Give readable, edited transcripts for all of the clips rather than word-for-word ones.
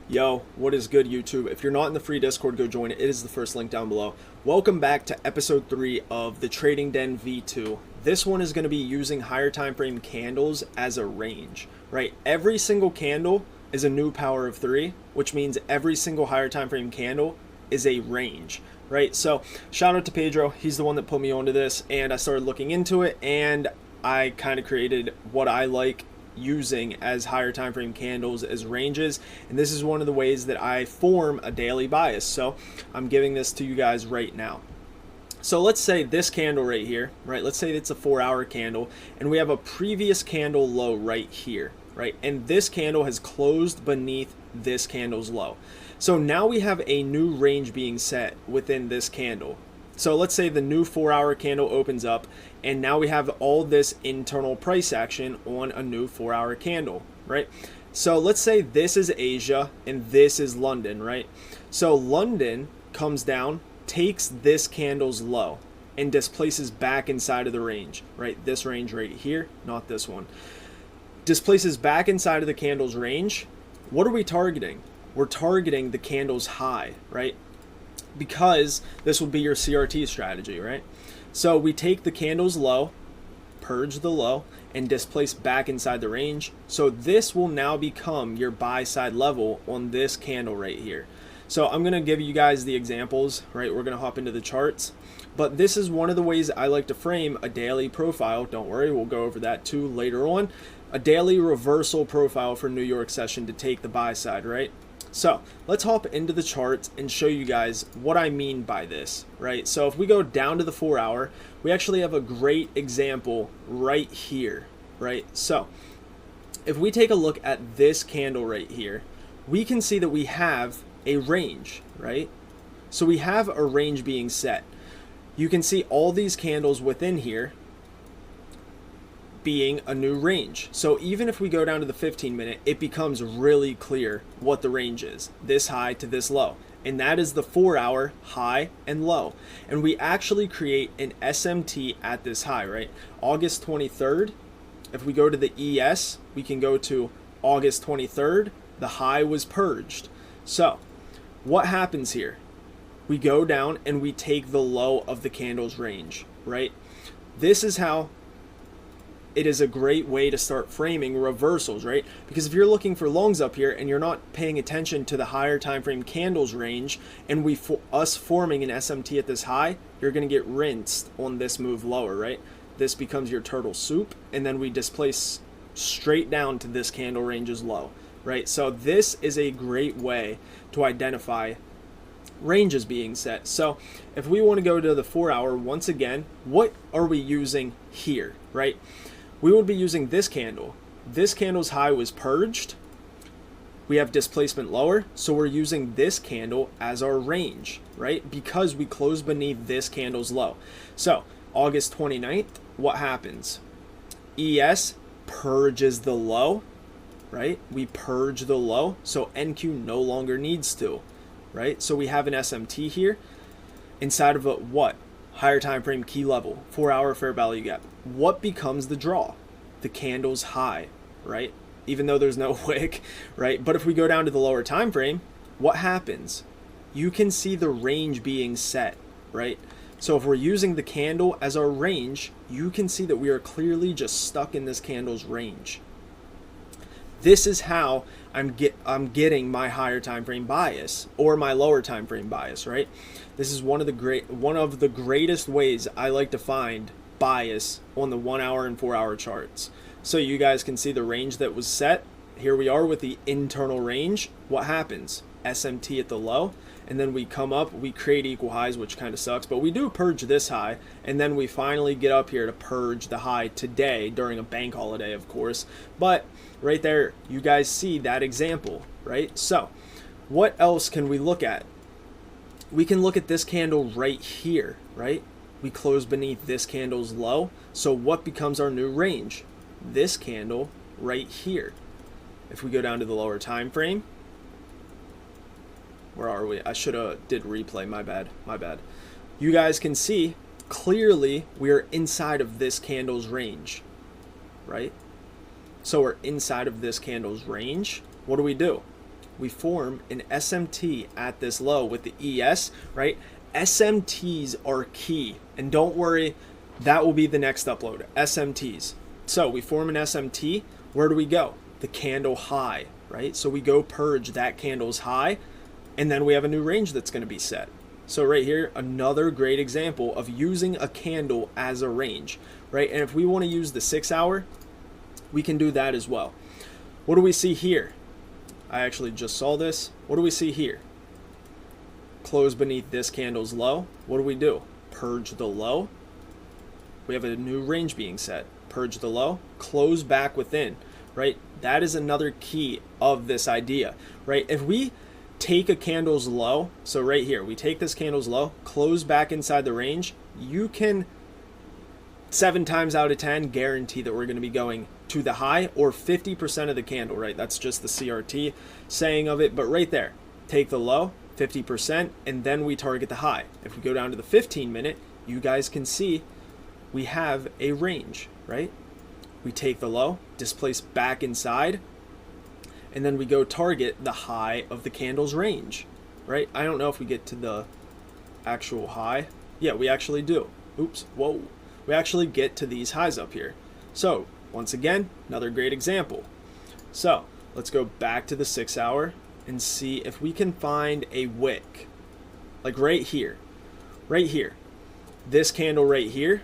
Yo, what is good, YouTube? If you're not in the free Discord, go join it. It is the first link down below. Welcome back to episode 3 of the Trading Den V2. This one is going to be using higher time frame candles as a range, right? Every single candle is a new power of 3, which means every single higher time frame candle is a range, right? So shout out to Pedro. He's the one that put me onto this, and I started looking into it, and I kind of created what I like using as higher time frame candles as ranges, and this is one of the ways that I form a daily bias. So I'm giving this to you guys right now. So let's say this candle right here, right? Let's say it's a 4-hour candle, and we have a previous candle low right here, right? And this candle has closed beneath this candle's low. So now we have a new range being set within this candle. So let's say the new 4-hour candle opens up, and now we have all this internal price action on a new 4-hour candle, right? So let's say this is Asia and this is London, right? So London comes down, takes this candle's low, and displaces back inside of the range, right? This range right here, not this one. Displaces back inside of the candle's range. What are we targeting? We're targeting the candle's high, right? Because this will be your CRT strategy, right? So we take the candle's low, purge the low, and displace back inside the range. So this will now become your buy side level on this candle right here. So I'm going to give you guys the examples, right? We're going to hop into the charts. But this is one of the ways I like to frame a daily profile. Don't worry, we'll go over that too later on. A daily reversal profile for New York session to take the buy side, right? So let's hop into the charts and show you guys what I mean by this, right? So if we go down to the 4-hour, we actually have a great example right here, right? So if we take a look at this candle right here, we can see that we have a range, right? So we have a range being set. You can see all these candles within here being a new range. So even if we go down to the 15-minute, it becomes really clear what the range is, this high to this low, and that is the 4-hour high and low. And we actually create an SMT at this high, right? August 23rd, if we go to the ES, we can go to August 23rd, the high was purged. So what happens here? We go down and we take the low of the candle's range, right? This is how it is a great way to start framing reversals, right? Because if you're looking for longs up here and you're not paying attention to the higher time frame candles range, and us forming an SMT at this high, you're going to get rinsed on this move lower, right? This becomes your turtle soup, and then we displace straight down to this candle range's low, right? So this is a great way to identify ranges being set. So if we want to go to the 4-hour, once again, what are we using here, right? We would be using this candle. This candle's high was purged. We have displacement lower, so we're using this candle as our range, right? Because we closed beneath this candle's low. So August 29th, what happens? ES purges the low, right? We purge the low, so NQ no longer needs to, right? So we have an SMT here inside of a what? Higher time frame key level, 4-hour fair value gap. What becomes the draw? The candle's high, right? Even though there's no wick, right? But if we go down to the lower time frame, what happens? You can see the range being set, right? So if we're using the candle as our range, you can see that we are clearly just stuck in this candle's range. This is how I'm getting my higher time frame bias or my lower time frame bias, right? This is one of the greatest ways I like to find bias on the 1-hour and 4-hour charts. So you guys can see the range that was set. Here we are with the internal range. What happens? SMT at the low, and then we come up, we create equal highs, which kind of sucks, but we do purge this high, and then we finally get up here to purge the high today during a bank holiday, of course. But right there, you guys see that example, right? So what else can we look at? We can look at this candle right here, right? We close beneath this candle's low. So what becomes our new range? This candle right here. If we go down to the lower time frame, where are we? I should have did replay, my bad. You guys can see clearly we are inside of this candle's range, right? So we're inside of this candle's range. What do? we form an SMT at this low with the ES, right? SMTs are key. And don't worry, that will be the next upload, SMTs. So we form an SMT. Where do we go? The candle high, right? So we go purge that candle's high, and then we have a new range that's going to be set. So right here, another great example of using a candle as a range, right? And if we want to use the 6 hour, we can do that as well. What do we see here? I actually just saw this. What do we see here? Close beneath this candle's low. What do? Purge the low. We have a new range being set. Purge the low, close back within, right? That is another key of this idea, right? If we take a candle's low, so right here, we take this candle's low, close back inside the range, you can 7 times out of 10 guarantee that we're going to be going to the high or 50% of the candle, right? That's just the CRT saying of it, but right there, take the low, 50%, and then we target the high. If we go down to the 15 minute, you guys can see we have a range, right? We take the low, displace back inside, and then we go target the high of the candle's range, right? I don't know if we get to the actual high. Yeah, we actually do. Oops, whoa. We actually get to these highs up here. So once again, another great example. So let's go back to the 6 hour and see if we can find a wick, like right here, this candle right here.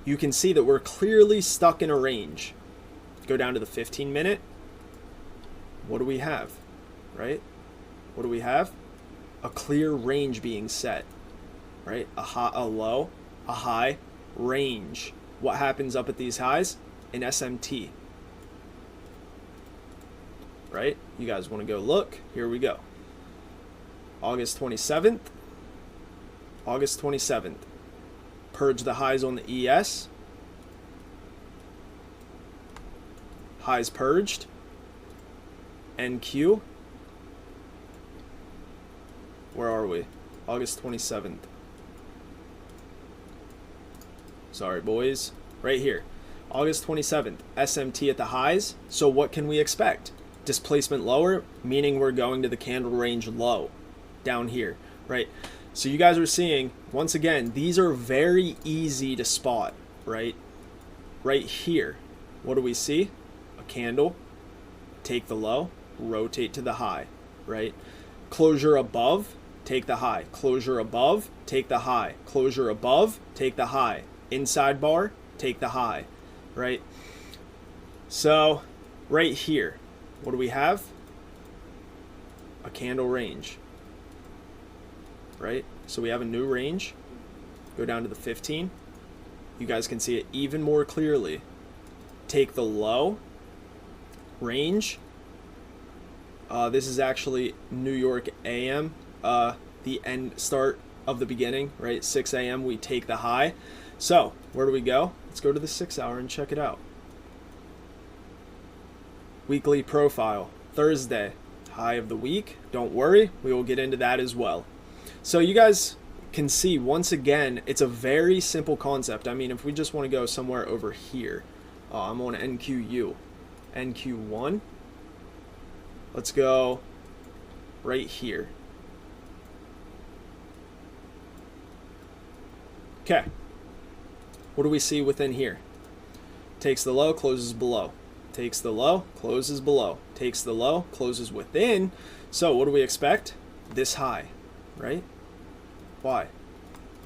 You can see that we're clearly stuck in a range. Go down to the 15 minute. What do we have, right? What do we have? A clear range being set, right? A low, a high, range. What happens up at these highs? An SMT, right? You guys want to go look? Here we go. August 27th. August 27th. Purge the highs on the ES. Highs purged. NQ. Where are we? August 27th. Sorry, boys. Right here. August 27th. SMT at the highs. So what can we expect? Displacement lower, meaning we're going to the candle range low. Down here, right? So you guys are seeing, once again, these are very easy to spot, right? Right here. What do we see? A candle. Take the low, rotate to the high, right? Closure above, take the high. Closure above, take the high. Closure above, take the high. Inside bar, take the high, right? So right here, what do we have? A candle range, right? So we have a new range. Go down to the 15. You guys can see it even more clearly. Take the low, range. This is actually New York AM, the end start of the beginning, right? 6 a.m. we take the high. So where do we go? Let's go to the 6 hour and check it out. Weekly profile, Thursday, high of the week. Don't worry, we will get into that as well. So you guys can see, once again, it's a very simple concept. I mean, if we just want to go somewhere over here, I'm on NQU, NQ1. Let's go right here. Okay. What do we see within here? Takes the low, closes below. Takes the low, closes below. Takes the low, closes within. So what do we expect? This high, right? Why?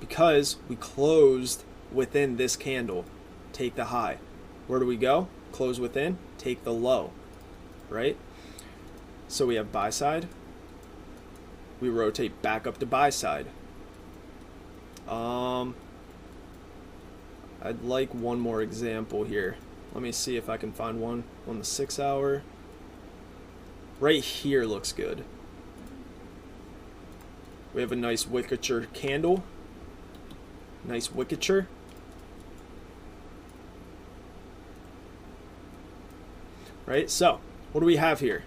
Because we closed within this candle. Take the high. Where do we go? Close within, take the low, right? So we have buy side. We rotate back up to buy side. I'd like one more example here. Let me see if I can find one on the 6 hour. Right here looks good. We have a nice wickature candle. Nice wickature. Right, so what do we have here?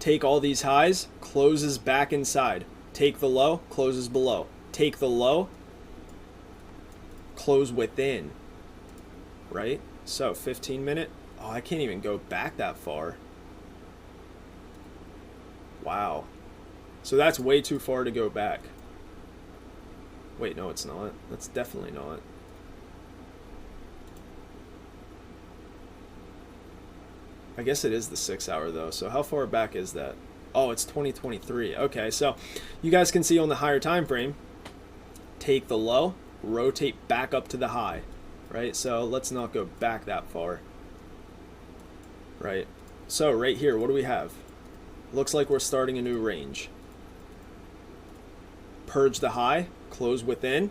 Take all these highs, closes back inside. Take the low, closes below. Take the low, close within. Right? So 15 minute. Oh, I can't even go back that far. Wow. So that's way too far to go back. Wait, no, it's not. That's definitely not. I guess it is the 6 hour though. So how far back is that? Oh, it's 2023. Okay, so you guys can see on the higher time frame, take the low, rotate back up to the high, right? So let's not go back that far, right? So right here, what do we have? Looks like we're starting a new range. Purge the high, close within.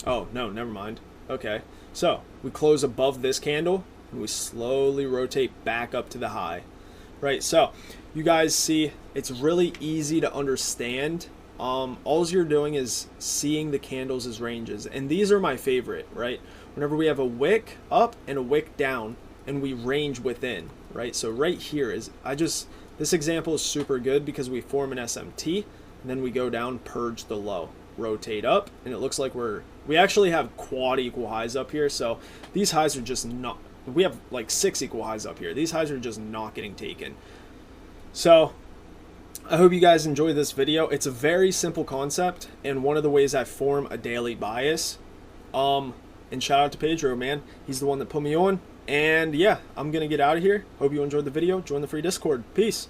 Oh, no, never mind. Okay, so we close above this candle and we slowly rotate back up to the high, right? So you guys see, it's really easy to understand. All you're doing is seeing the candles as ranges, and these are my favorite, right? Whenever we have a wick up and a wick down and we range within, right? So right here is, this example is super good because we form an SMT and then we go down, purge the low, rotate up, and it looks like we actually have quad equal highs up here. So these highs are just not, we have like 6 equal highs up here. These highs are just not getting taken. So I hope you guys enjoy this video. It's a very simple concept and one of the ways I form a daily bias. And shout out to Pedro, man. He's the one that put me on. And yeah, I'm going to get out of here. Hope you enjoyed the video. Join the free Discord. Peace.